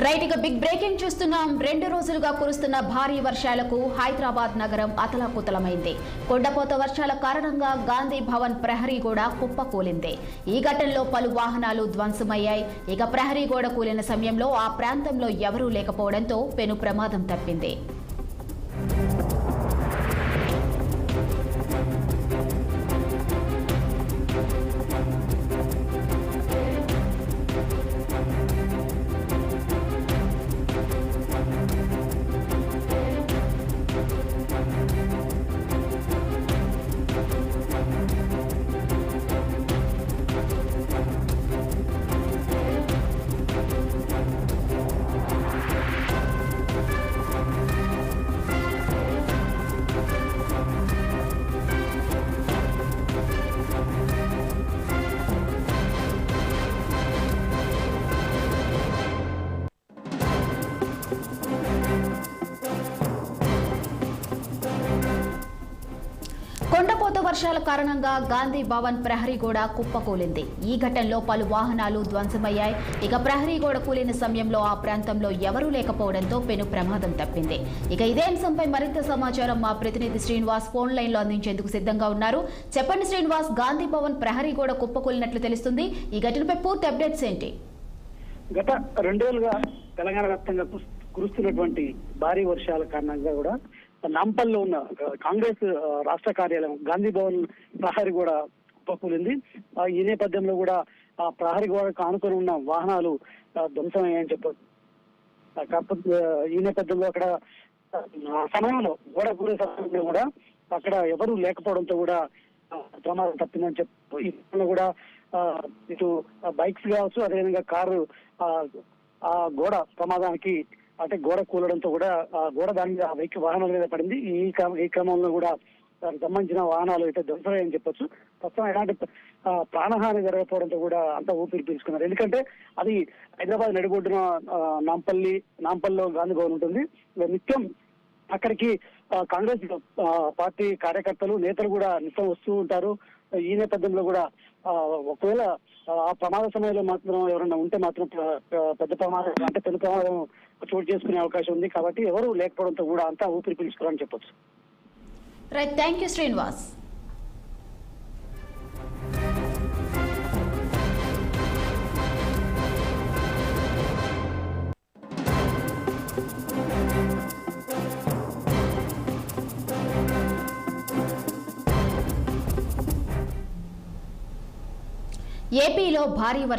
Right ఇక big breaking చూస్తున్నాం. 2 రోజులుగా కురుస్తున్న భారీ వర్షాలకు హైదరాబాద్ నగరం అతలాకుతలమైంది. కొండపోత వర్షాల కారణంగా గాంధీ భవన్ ప్రహరీ గోడ కుప్పకూలింది. ఈ ఘటనలో పలు వాహనాలు ధ్వంసమయ్యాయి. ఇక ప్రహరీ గోడ కూలిన సమయంలో ఆ ప్రాంతంలో ఎవరూ లేకపోవడంతో పెను ప్రమాదం తప్పింది. కొండపోత వర్షాల కారణంగా గాంధీ భవన్ ప్రహరీ గోడ కుప్పకూలింది. ఈ ఘటనలో పలు వాహనాలు ధ్వంసమయ్యాయి. ఇక ప్రహరీ గోడ కూలిన సమయంలో ఆ ప్రాంతంలో ఎవరూ లేకపోవడంతో పెను ప్రమాదం తప్పింది. ఇక ఇదే అంశంపై మరింత సమాచారం మా ప్రతినిధి శ్రీనివాస్ ఫోన్ లైన్ లో అందించేందుకు సిద్ధంగా ఉన్నారు. చెప్పండి శ్రీనివాస్, గాంధీ భవన్ ప్రహరీ గోడ కుప్పకూలినట్లు తెలుస్తుంది. ఈ ఘటనపై పూర్తి అప్డేట్స్ ఏంటి? గత 2 రోజులుగా తెలంగాణ వ్యాప్తంగా కురుస్తున్నటువంటి భారీ వర్షాల కారణంగా కూడా నాంపల్లో ఉన్న కాంగ్రెస్ రాష్ట్ర కార్యాలయం గాంధీ భవన్ ప్రహరీ గోడ కుప్పకూలింది. ఈ నేపథ్యంలో కూడా ఆ ప్రహరీ గోడకు ఆనుకొని ఉన్న వాహనాలు ధ్వంసమయ్యాయని చెప్పొచ్చు. కాకపోతే ఈ నేపథ్యంలో అక్కడ సమయంలో గోడ కూలే సమయంలో కూడా అక్కడ ఎవరు లేకపోవడంతో కూడా ప్రమాదం తప్పిందని చెప్పు. ఈ కూడా ఇటు బైక్స్ కావచ్చు, అదేవిధంగా కారు ఆ గోడ ప్రమాదానికి అంటే గోడ కూలడంతో కూడా ఆ గోడ దాని మీద వాహనాల మీద పడింది. ఈ క్రమంలో కూడా దానికి సంబంధించిన వాహనాలు అయితే ధ్వంసమయ్యాయని చెప్పొచ్చు. ప్రస్తుతం ఎలాంటి ప్రాణహాని జరగకపోవడంతో కూడా అంతా ఊపిరి పీల్చుకున్నారు. ఎందుకంటే అది హైదరాబాద్ నడిబొడ్డున నాంపల్లో గాంధీ భవన్ ఉంటుంది. నిత్యం అక్కడికి కాంగ్రెస్ పార్టీ కార్యకర్తలు, నేతలు కూడా నిత్యం వస్తూ ఉంటారు. ఈ నేపథ్యంలో కూడా ఒకవేళ ఆ ప్రమాద సమయంలో మాత్రం ఎవరైనా ఉంటే మాత్రం పెద్ద ప్రమాదం అంటే పెద్ద ప్రమాదం చోటు చేసుకునే అవకాశం ఉంది. కాబట్టి ఎవరు లేకపోవడంతో కూడా అంతా ఊపిరి పీల్చుకోవాలని చెప్పొచ్చు. Right, thank you Srinivas. ఏపీలో భారీ వర్షం